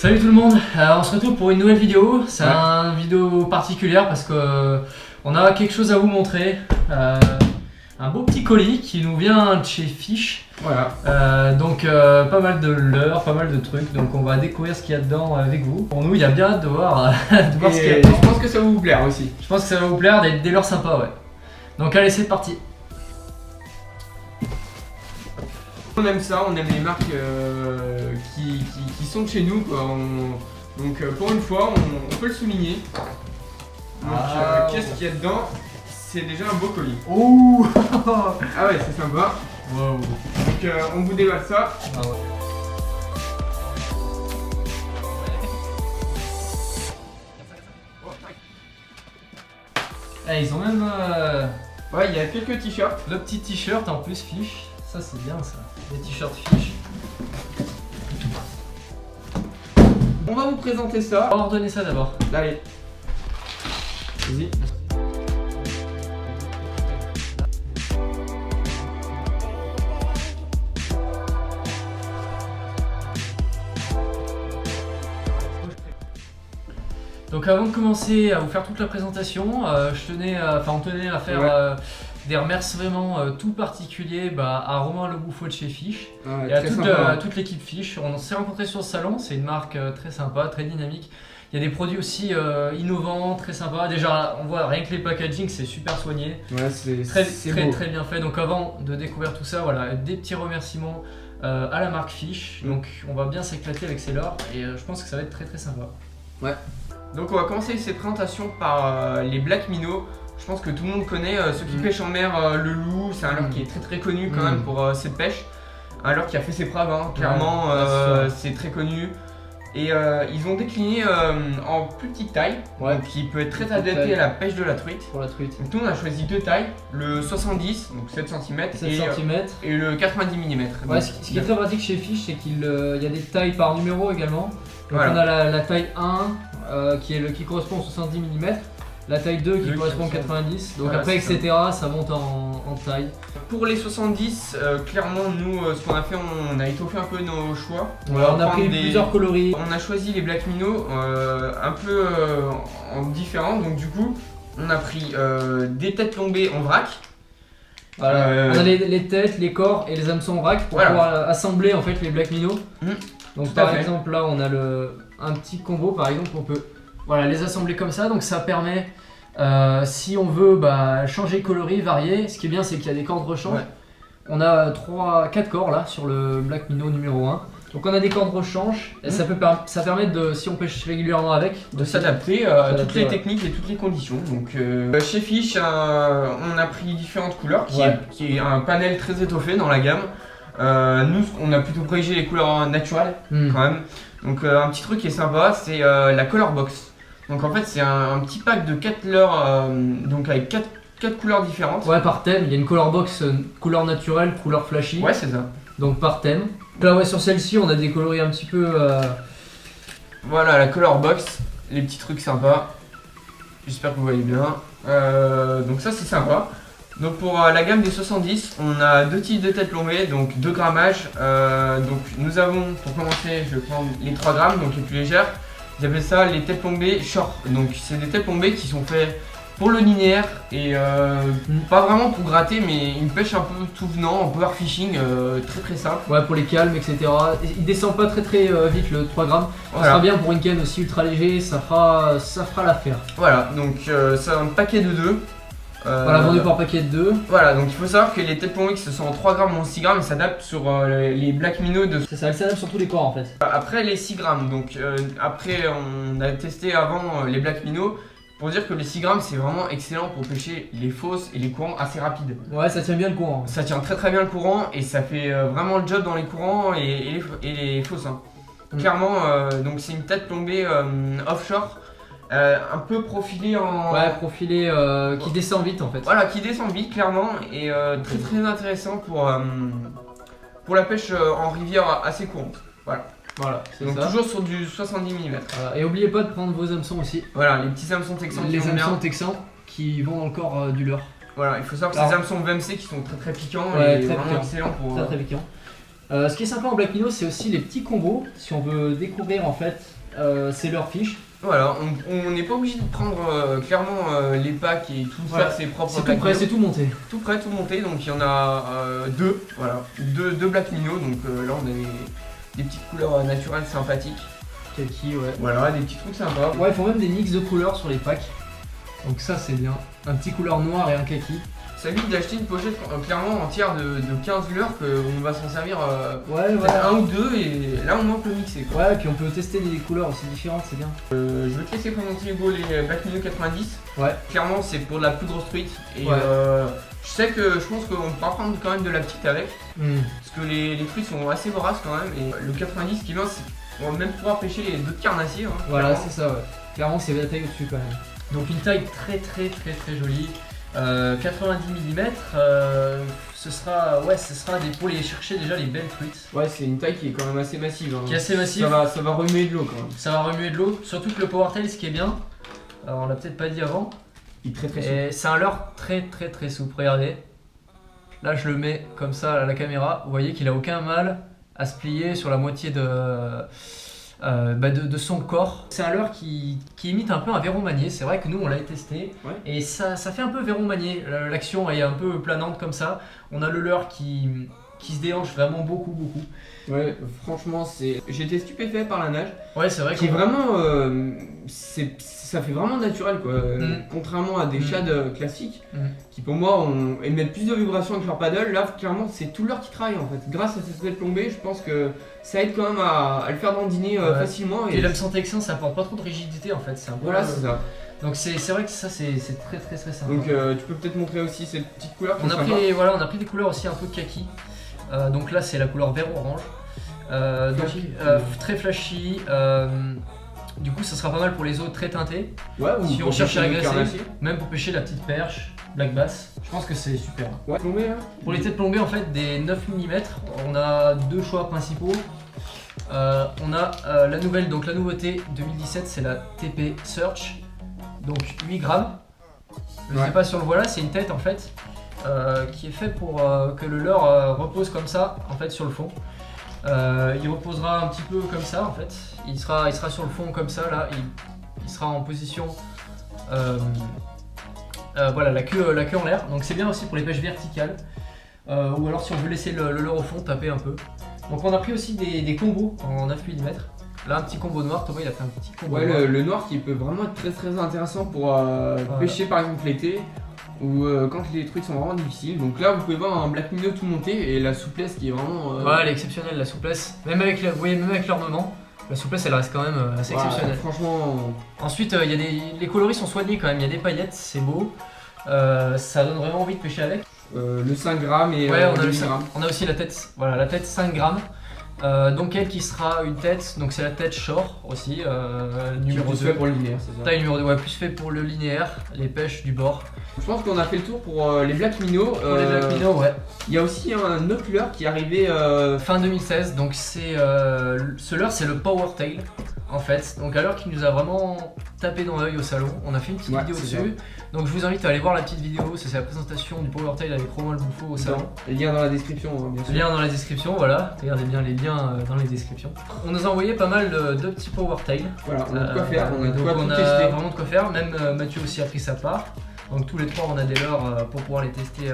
Salut tout le monde, on se retrouve pour une nouvelle vidéo. C'est une vidéo particulière parce que on a quelque chose à vous montrer. Un beau petit colis qui nous vient de chez Fish. Voilà. Donc pas mal de leurres, pas mal de trucs. Donc on va découvrir ce qu'il y a dedans avec vous. Pour nous, il y a bien hâte de voir, de voir ce qu'il y a dedans. Je pense que ça va vous plaire aussi. Je pense que ça va vous plaire, des leurres sympas, ouais. Donc allez, c'est parti. On aime ça, on aime les marques qui sont de chez nous, quoi. Donc pour une fois, on peut le souligner. Donc qu'est-ce qu'il y a dedans? C'est déjà un beau colis. Ouh. Ah ouais, c'est sympa. Wow. Donc on vous déballe ça. Ah ouais. Eh, ils ont même Ouais, il y a quelques t-shirts. le petit t-shirt en plus Fish. Ça c'est bien ça. Les t-shirts Fish. On va vous présenter ça. On va ordonner ça d'abord. Allez. Vas-y. Donc avant de commencer à vous faire toute la présentation, on tenait à faire des remerciements tout particuliers à Romain Le Bouffo de chez Fish et à toute l'équipe Fish. On s'est rencontrés sur le salon, c'est une marque très sympa, très dynamique. Il y a des produits aussi innovants, très sympas. Déjà, on voit rien que les packaging, c'est super soigné. Ouais, c'est très bien fait. Donc avant de découvrir tout ça, voilà, des petits remerciements à la marque Fish. Donc on va bien s'éclater avec ces leurres et je pense que ça va être très sympa. Ouais. Donc on va commencer cette présentation par les Black Minnow. Je pense que tout le monde connaît ceux qui pêchent en mer, le loup, c'est un leurre qui est très connu quand même pour cette pêche. Un leurre qui a fait ses preuves, hein, clairement, c'est très connu. Et ils ont décliné en plus petite taille, donc qui peut être très adapté à la pêche de la truite. Pour la truite. Donc nous on a choisi deux tailles, le 70, donc 7 cm, et le 90 mm. Ouais, ce qui est très pratique chez Fish, c'est qu'il y a des tailles par numéro également. Donc Voilà. on a la taille 1 qui correspond au 70 mm, la taille 2 qui correspond au 90, donc voilà, après etc. ça monte en taille. Pour les 70, clairement nous ce qu'on a fait, on a étoffé un peu nos choix. Voilà, on a pris plusieurs coloris. On a choisi les Black Minnow un peu en différents, donc du coup on a pris des têtes plombées en vrac. Voilà. On a les têtes, les corps et les hameçons en vrac pour pouvoir assembler en fait les Black Minnow. Donc par exemple là on a un petit combo, par exemple on peut les assembler comme ça, donc ça permet si on veut changer de coloris, varier. Ce qui est bien c'est qu'il y a des cordes rechange. On a 4 corps là sur le Black Minnow numéro 1. Donc on a des cordes rechange et ça permet de, si on pêche régulièrement avec, de s'adapter à toutes les techniques et toutes les conditions. Donc chez Fish on a pris différentes couleurs qui est un panel très étoffé dans la gamme. Nous on a plutôt privilégié les couleurs naturelles quand même. Donc un petit truc qui est sympa, c'est la color box. Donc en fait c'est un petit pack de 4 leurres donc avec 4 couleurs différentes. Ouais, par thème, il y a une color box couleur naturelle, couleur flashy. Ouais, c'est ça. Donc par thème. Là sur celle-ci on a des coloris un petit peu Voilà la color box, les petits trucs sympas. J'espère que vous voyez bien. Donc ça c'est sympa. Donc pour la gamme des 70, on a deux types de têtes plombées, donc 2 grammages. Donc nous avons, pour commencer, je vais prendre les 3 grammes, donc les plus légères. Ils appellent ça les têtes plombées short. Donc c'est des têtes plombées qui sont faites pour le linéaire et pas vraiment pour gratter, mais une pêche un peu tout venant, en power fishing, très simple. Ouais, pour les calmes, etc. Il descend pas très vite le 3 grammes. Ça sera bien pour une canne aussi ultra léger, ça fera l'affaire. Voilà, donc c'est un paquet de 2. Voilà, vendu par paquet de 2. Voilà, donc il faut savoir que les têtes plombées qui sont en 3 grammes ou en 6 grammes, ils s'adaptent sur les Black Minnow de... C'est ça, elles s'adaptent sur tous les corps en fait. Après les 6 grammes, donc après on a testé avant les Black Minnow pour dire que les 6 grammes c'est vraiment excellent pour pêcher les fosses et les courants assez rapides. Ouais, ça tient bien le courant. Ça tient très bien le courant et ça fait vraiment le job dans les courants et les fosses. Hein. Clairement, donc c'est une tête plombée offshore. Un peu profilé en... Ouais, profilé qui descend vite en fait. Voilà, qui descend vite clairement et très intéressant pour la pêche en rivière assez courante. Voilà, donc ça. Toujours sur du 70 mm. Et n'oubliez pas de prendre vos hameçons aussi. Voilà, les petits hameçons texans qui vont bien. Les hameçons texans qui vont dans le corps du leurre. Voilà, il faut savoir que ces hameçons VMC qui sont très piquants et vraiment excellents pour... Très piquants. Ce qui est sympa en Black Minnow, c'est aussi les petits combos. Si on veut découvrir en fait, c'est leur fiche. Voilà, on n'est pas obligé de prendre clairement les packs et tout faire ses propres C'est tout prêt, c'est tout monté. Tout prêt, tout monté, donc il y en a deux, voilà, deux Black Minnow, donc là on a des petites couleurs naturelles sympathiques. Kaki, ouais. Voilà, des petits trucs sympas. Ouais, ils font même des mix de couleurs sur les packs. Donc ça c'est bien. Un petit couleur noir et un kaki. Ça évite d'acheter une pochette clairement entière de 15 lueurs qu'on va s'en servir voilà. un ou deux et là on manque le mixer quoi. Ouais, et puis on peut tester des couleurs aussi différentes, c'est bien. Je vais te laisser présenter Hugo les Black Minnow 90. Ouais. Clairement c'est pour de la plus grosse truite et je sais que je pense qu'on pourra prendre quand même de la petite avec. Parce que les truites sont assez voraces quand même et le 90 qui vient, on va même pouvoir pêcher les d'autres carnassiers. Hein, voilà, c'est ça, ouais. Clairement c'est la taille au-dessus quand même. Donc une taille très jolie. 90 mm, ce sera pour les chercher déjà les belles truites. Ouais, c'est une taille qui est quand même assez massive. Hein. Qui est assez massive. Ça va remuer de l'eau quand même. Ça va remuer de l'eau, surtout que le Powertail, ce qui est bien, alors on l'a peut-être pas dit avant, il est très souple. C'est un leurre très souple, regardez. Là je le mets comme ça à la caméra, vous voyez qu'il a aucun mal à se plier sur la moitié de son corps. C'est un leurre qui imite un peu un verron manié, c'est vrai que nous on l'a testé et ça fait un peu verron manié, l'action est un peu planante comme ça. On a le leurre qui se déhanche vraiment beaucoup. Ouais, franchement j'ai été stupéfait par la nage. Ouais, c'est vrai que vraiment ça fait vraiment naturel quoi. Contrairement à des shads classiques qui pour moi émettent plus de vibrations avec leur paddle, là clairement c'est tout leurre qui travaille en fait. Grâce à cette tête plombée, je pense que ça aide quand même à le faire dandiner facilement. Et l'hameçon texan ça apporte pas trop de rigidité en fait, c'est un peu voilà, c'est ça. Donc c'est vrai que ça c'est très sympa. Donc tu peux peut-être montrer aussi cette petite couleur. On a pris des couleurs aussi un peu kaki. Donc là c'est la couleur vert orange. Très flashy. Du coup ça sera pas mal pour les eaux très teintées. Ouais, si on cherche à agresser, même pour pêcher la petite perche, black bass, je pense que c'est super. Ouais, plombé, hein. Pour les têtes plombées en fait des 9 mm, on a deux choix principaux. On a la nouvelle, donc la nouveauté 2017 c'est la TP Search, donc 8 grammes. Je sais pas si on le voit là, c'est une tête en fait qui est fait pour que le leurre repose comme ça en fait sur le fond. Il reposera un petit peu comme ça en fait, il sera sur le fond comme ça là, il sera en position voilà, la queue en l'air, donc c'est bien aussi pour les pêches verticales ou alors si on veut laisser le leurre au fond, taper un peu. Donc on a pris aussi des combos en 9 mm. Là un petit combo noir, Thomas il a fait un petit combo noir. Le noir qui peut vraiment être très intéressant pour pêcher par exemple l'été ou quand les trucs sont vraiment difficiles. Donc là vous pouvez voir un Black Minnow tout monté et la souplesse qui est vraiment... Ouais, elle est exceptionnelle la souplesse, même avec l'ornement. La souplesse elle reste quand même assez exceptionnelle. Franchement... Ensuite les coloris sont soignés quand même, il y a des paillettes, c'est beau. Ça donne vraiment envie de pêcher avec. Le 5 grammes et ouais, le 8 grammes. On a aussi la tête, voilà, la tête 5 grammes. Donc elle qui sera une tête, donc c'est la tête shore aussi, numéro 2. Plus fait pour le linéaire, c'est ça. Taille numéro 2, ouais, plus fait pour le linéaire, les pêches du bord. Je pense qu'on a fait le tour pour les Black Minnow. Pour les Black Minnow, ouais. Il y a aussi un autre leurre qui est arrivé fin 2016, donc c'est ce leurre c'est le Powertail en fait. Donc un leurre qui nous a vraiment tapé dans l'œil au salon. On a fait une petite vidéo dessus. Donc je vous invite à aller voir la petite vidéo, c'est la présentation du Powertail avec Romain Le Bouffo au salon. Lien dans la description, bien sûr. Lien dans la description, voilà. Regardez bien les liens dans les descriptions. On nous a envoyé pas mal de petits Powertail. Voilà, on a de quoi faire, on a vraiment de quoi faire. Même Mathieu aussi a pris sa part. Donc tous les trois on a des leurres pour pouvoir les tester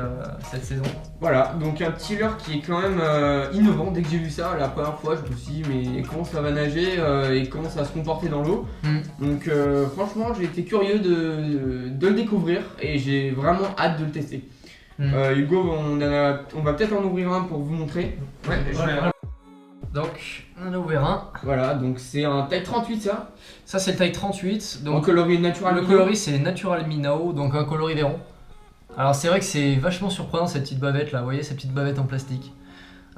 cette saison. Voilà, donc un petit leurre qui est quand même innovant. Dès que j'ai vu ça la première fois je me suis dit mais comment ça va nager et comment ça va se comporter dans l'eau. Donc franchement j'ai été curieux de le découvrir et j'ai vraiment hâte de le tester. Hugo, on va peut-être en ouvrir un pour vous montrer. Ouais, donc on en a ouvert un. Voilà, donc c'est un taille 38 ça. Ça c'est le taille 38. Donc en coloris natural. Le coloris c'est Natural Minnow, donc un coloris verron. Alors c'est vrai que c'est vachement surprenant cette petite bavette là, vous voyez cette petite bavette en plastique.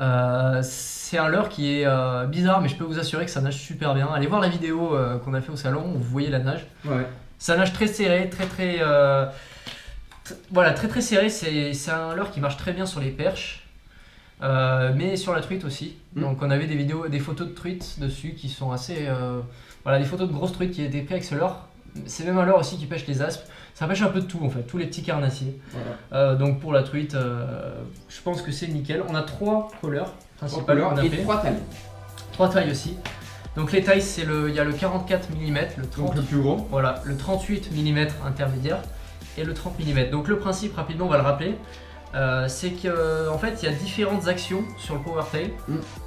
C'est un leurre qui est bizarre mais je peux vous assurer que ça nage super bien. Allez voir la vidéo qu'on a fait au salon où vous voyez la nage. Ouais. Ça nage très serré, voilà, très serré, c'est un leurre qui marche très bien sur les perches. Mais sur la truite aussi. Donc on avait des photos de truites dessus qui sont assez... voilà, des photos de grosses truites qui étaient prises avec ce leurre. C'est même un leurre aussi qui pêche les aspes. Ça pêche un peu de tout en fait, tous les petits carnassiers. Voilà. Donc pour la truite, je pense que c'est nickel. On a 3 couleurs principales. Et 3 tailles. 3 tailles aussi. Donc les tailles, il y a le 44 mm, le 30, donc le plus gros. Voilà, le 38 mm intermédiaire et le 30 mm. Donc le principe, rapidement, on va le rappeler. C'est qu'en fait il y a différentes actions sur le PowerTail.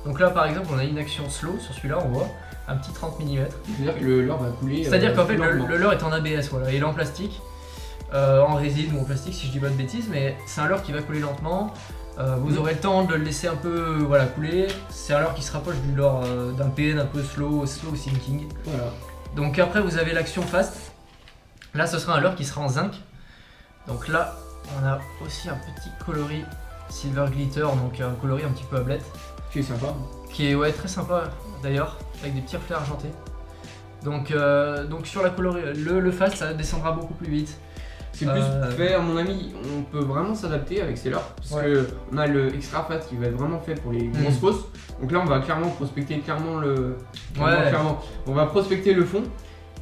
Donc là par exemple on a une action slow sur celui-là, on voit un petit 30 mm. C'est-à-dire que le leurre va couler. C'est-à-dire qu'en fait le leurre est en ABS, voilà, il est en plastique, en résine ou en plastique si je dis pas de bêtises, mais c'est un leurre qui va couler lentement. Vous aurez le temps de le laisser un peu couler. C'est un leurre qui se rapproche du leurre d'un PN un peu slow sinking. Voilà. Donc après vous avez l'action fast. Là ce sera un leurre qui sera en zinc. Donc là on a aussi un petit coloris silver glitter, donc un coloris un petit peu ablette. Qui est sympa. Qui est très sympa d'ailleurs, avec des petits reflets argentés. Donc sur la coloris, le fast ça descendra beaucoup plus vite. C'est plus fait, à mon avis, on peut vraiment s'adapter avec ces leurres. Parce que on a le extra fast qui va être vraiment fait pour les grosses fosses. Donc là on va clairement prospecter on va prospecter le fond.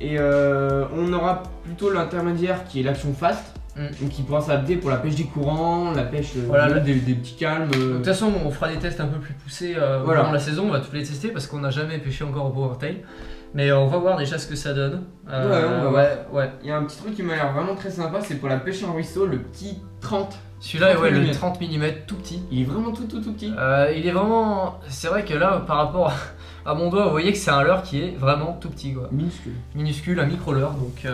Et on aura plutôt l'intermédiaire qui est l'action fast. Donc qui pourra s'adapter pour la pêche des courants, la pêche des petits calmes. De toute façon on fera des tests un peu plus poussés pendant la saison, on va tous les tester parce qu'on n'a jamais pêché encore au PowerTail. Mais on va voir déjà ce que ça donne. Ouais. Il y a un petit truc qui m'a l'air vraiment très sympa, c'est pour la pêche en ruisseau, le petit 30. Celui-là, le 30 mm tout petit. Il est vraiment tout petit. Il est vraiment. C'est vrai que là, par rapport à mon doigt, vous voyez que c'est un leurre qui est vraiment tout petit, quoi. Minuscule, un micro leurre. Donc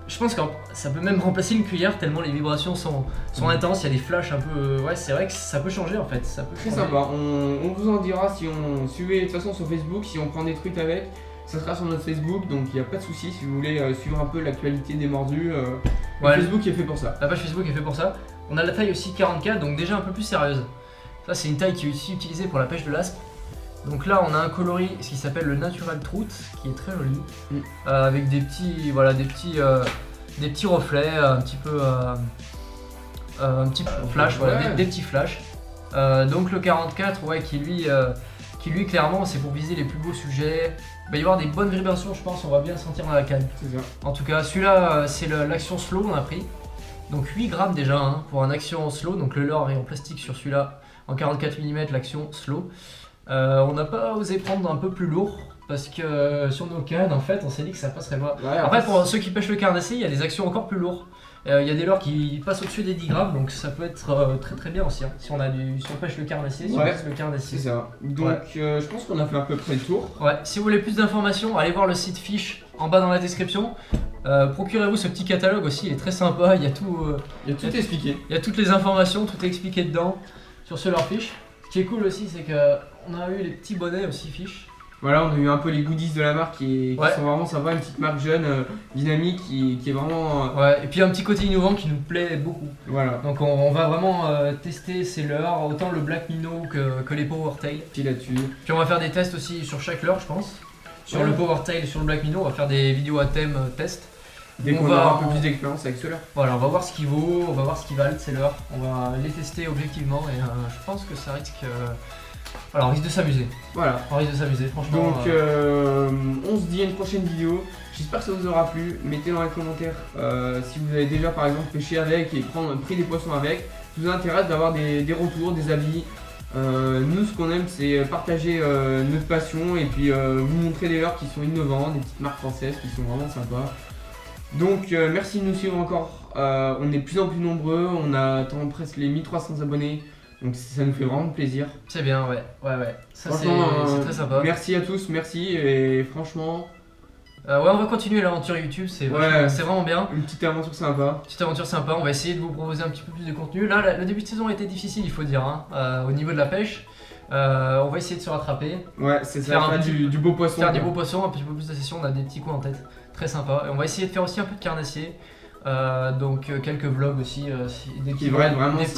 je pense que ça peut même remplacer une cuillère tellement les vibrations sont intenses. Il y a des flashs un peu. C'est vrai que ça peut changer en fait. Ça peut très sympa. On vous en dira si on suivait de toute façon sur Facebook, si on prend des trucs avec. Ça sera sur notre Facebook, donc il n'y a pas de souci si vous voulez suivre un peu l'actualité des mordus. Facebook est fait pour ça. La page Facebook est fait pour ça. On a la taille aussi 44, donc déjà un peu plus sérieuse. Ça c'est une taille qui est aussi utilisée pour la pêche de l'aspe. Donc là on a un coloris, ce qui s'appelle le Natural Trout, qui est très joli, avec des petits reflets, un petit flash, des petits flashs. Donc le 44, qui lui clairement c'est pour viser les plus beaux sujets. Il va y avoir des bonnes vibrations, je pense, on va bien le sentir dans la canne. C'est ça. En tout cas, celui-là, c'est l'action slow, on a pris. Donc 8 grammes déjà pour un action slow. Donc le leurre est en plastique sur celui-là, en 44 mm, l'action slow. On n'a pas osé prendre un peu plus lourd parce que sur nos cannes, en fait, on s'est dit que ça passerait pas. Après, pour ceux qui pêchent le carnassier, il y a des actions encore plus lourdes. Il y a des leurres qui passent au-dessus des 10 grammes, donc ça peut être très très bien aussi. Si on pêche le carnassier, si on pêche le carnassier. C'est ça. Donc je pense qu'on a fait à peu près le tour. Si vous voulez plus d'informations, allez voir le site Fish en bas dans la description. Procurez-vous ce petit catalogue aussi, il est très sympa. Il y a tout expliqué. Il y a toutes les informations, tout est expliqué dedans sur ce leurre Fish. Ce qui est cool aussi, c'est qu'on a eu les petits bonnets aussi Fish. Voilà, on a eu un peu les goodies de la marque qui sont vraiment sympas, une petite marque jeune, dynamique, qui est vraiment... et puis un petit côté innovant qui nous plaît beaucoup. Voilà. Donc on va vraiment tester ces leurres, autant le Black Minnow que les PowerTail. Puis là-dessus. Puis on va faire des tests aussi sur chaque leurre, je pense. Sur le PowerTail et sur le Black Minnow, on va faire des vidéos à thème test. Dès qu'on aura un peu plus d'expérience avec ce leurre. Voilà, on va voir ce qu'il vaut, on va voir ce qu'ils valent ces leurres. On va les tester objectivement et je pense que ça risque... Voilà, on risque de s'amuser. Voilà. On risque de s'amuser, franchement. Donc, on se dit à une prochaine vidéo. J'espère que ça vous aura plu. Mettez dans les commentaires si vous avez déjà, par exemple, pêché avec et pris des poissons avec. Ça vous intéresse d'avoir des retours, des avis. Nous, ce qu'on aime, c'est partager notre passion et puis vous montrer des leurres qui sont innovantes, des petites marques françaises qui sont vraiment sympas. Donc, merci de nous suivre encore. On est de plus en plus nombreux. On attend presque les 1300 abonnés. Donc ça nous fait vraiment plaisir. C'est bien, ouais. Ça c'est très sympa. Merci à tous, merci et franchement... on va continuer l'aventure YouTube, c'est vraiment bien. Une petite aventure sympa. On va essayer de vous proposer un petit peu plus de contenu. Là, le début de saison a été difficile, il faut dire, au niveau de la pêche. On va essayer de se rattraper. Ouais, c'est ça, faire du beau poisson. Faire du beau poisson, un petit peu plus de session, on a des petits coups en tête. Très sympa. Et on va essayer de faire aussi un peu de carnassier. Donc quelques vlogs aussi, des petits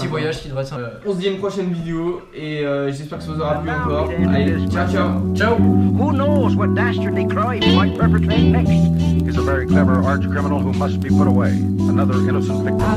voyages qui devraient être sympas. On se dit à une prochaine vidéo et j'espère que ça vous aura plu encore. Allez, ciao. Who knows what dastardly crime he might perpetrate next? He's a very clever arch criminal who must be put away. Another innocent victim.